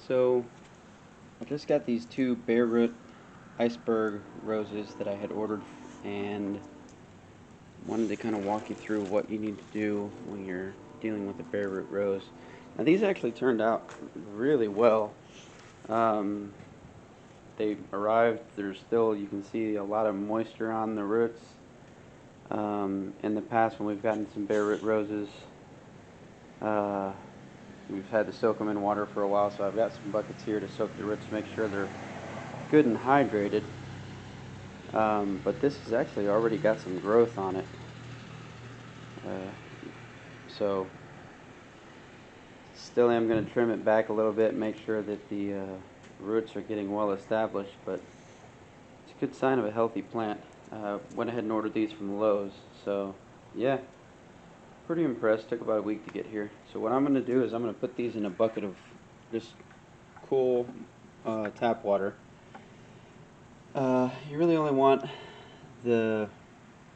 So I just got these two bare root iceberg roses that I had ordered and wanted to kind of walk you through what you need to do when you're dealing with a bare root rose. Now these actually turned out really well. Um, they arrived, there's still, you can see a lot of moisture on the roots. In the past when we've gotten some bare root roses, uh, we've had to soak them in water for a while, so I've got some buckets here to soak the roots to make sure they're good and hydrated. But this has actually already got some growth on it. So still am going to trim it back a little bit, make sure that the roots are getting well established, but it's a good sign of a healthy plant. Went ahead and ordered these from Lowe's, so yeah, pretty impressed. Took about a week to get here. So what I'm going to do is I'm going to put these in a bucket of just cool tap water. You really only want the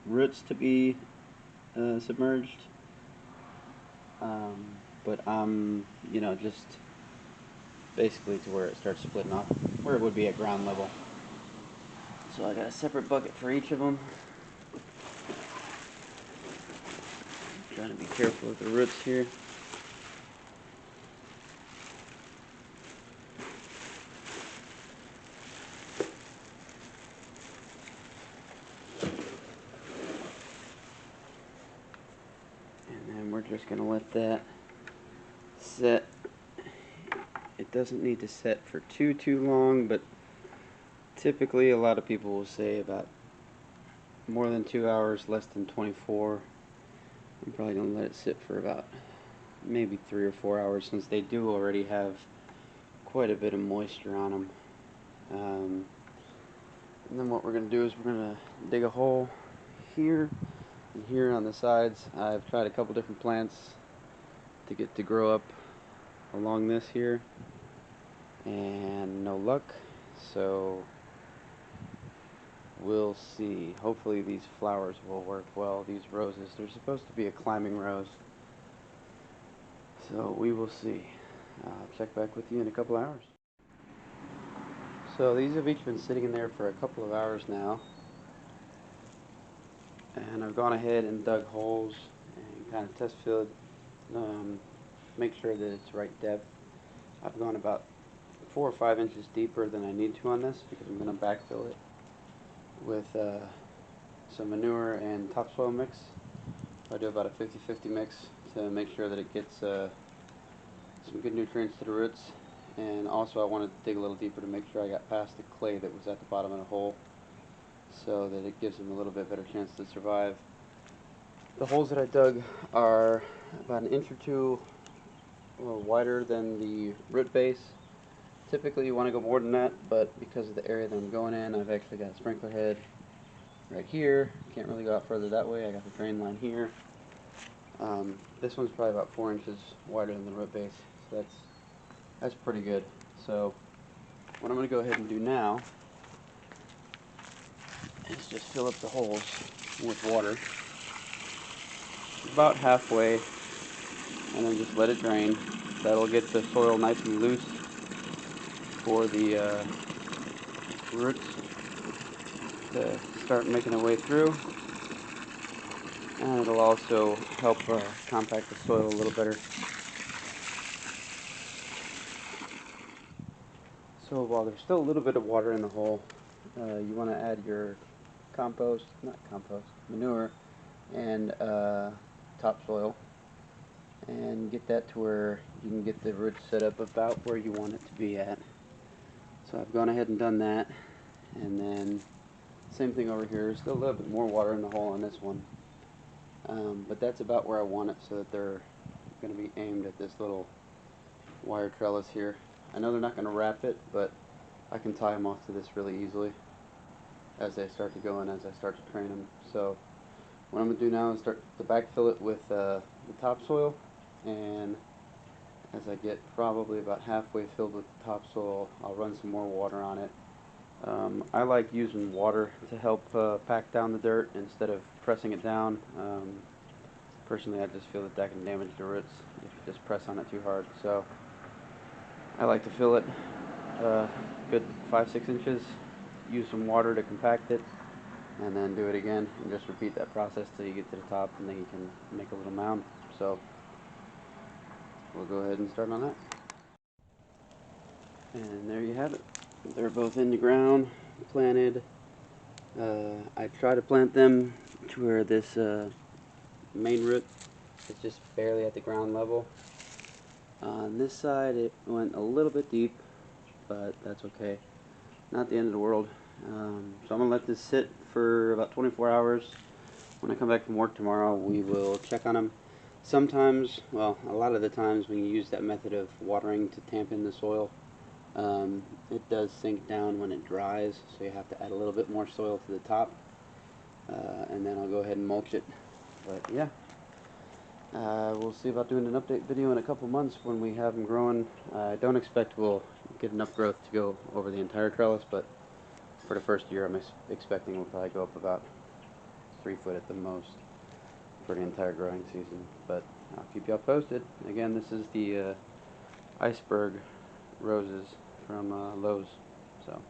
roots to be submerged, but I'm, just basically to where it starts splitting off, where it would be at ground level. So I got a separate bucket for each of them. I'm trying to be careful with the roots here. And then we're just going to let that set. It doesn't need to set for too long, but typically a lot of people will say about more than 2 hours, less than 24. I'm probably going to let it sit for about maybe 3 or 4 hours, since they do already have quite a bit of moisture on them. And then what we're going to do is we're going to dig a hole here and here on the sides. I've tried a couple different plants to get to grow up along this here, and no luck, so we'll see. Hopefully these flowers will work well, these roses. They're supposed to be a climbing rose, so we will see. I'll check back with you in a couple hours. So these have each been sitting in there for a couple of hours now, and I've gone ahead and dug holes and kind of test filled, make sure that it's right depth. I've gone about 4 or 5 inches deeper than I need to on this, because I'm going to backfill it with some manure and topsoil mix. I do about a 50-50 mix to make sure that it gets some good nutrients to the roots, and also I wanted to dig a little deeper to make sure I got past the clay that was at the bottom of the hole, so that it gives them a little bit better chance to survive. The holes that I dug are about an inch or two wider than the root base. Typically you want to go more than that, but because of the area that I'm going in, I've actually got a sprinkler head right here. Can't really go out further that way. I got the drain line here. This one's probably about 4 inches wider than the root base, so that's pretty good. So what I'm going to go ahead and do now is just fill up the holes with water about halfway, and then just let it drain. That'll get the soil nice and loose for the roots to start making their way through, and it'll also help compact the soil a little better. So while there's still a little bit of water in the hole, you want to add your manure and topsoil, and get that to where you can get the roots set up about where you want it to be at. So I've gone ahead and done that, and then same thing over here. Still a little bit more water in the hole on this one, but that's about where I want it, so that they're going to be aimed at this little wire trellis here. I know they're not going to wrap it, but I can tie them off to this really easily as they start to go and as I start to train them. So what I'm going to do now is start to backfill it with the topsoil, and as I get probably about halfway filled with the topsoil, I'll run some more water on it. I like using water to help pack down the dirt instead of pressing it down. Personally, I just feel that can damage the roots if you just press on it too hard. So I like to fill it good 5-6 inches, use some water to compact it, and then do it again, and just repeat that process till you get to the top, and then you can make a little mound. So we'll go ahead and start on that. And there you have it. They're both in the ground, planted. I try to plant them to where this main root is just barely at the ground level. On this side it went a little bit deep, but that's okay. Not the end of the world. So I'm going to let this sit for about 24 hours. When I come back from work tomorrow, we will check on them. Sometimes, well, a lot of the times when you use that method of watering to tamp in the soil, it does sink down when it dries, so you have to add a little bit more soil to the top, and then I'll go ahead and mulch it. But yeah, we'll see about doing an update video in a couple months when we have them growing. I don't expect we'll get enough growth to go over the entire trellis, but for the first year I'm expecting we'll probably go up about 3 foot at the most for the entire growing season. But I'll keep y'all posted. Again, this is the iceberg roses from Lowe's. So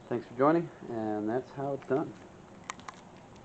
thanks for joining, and that's how it's done.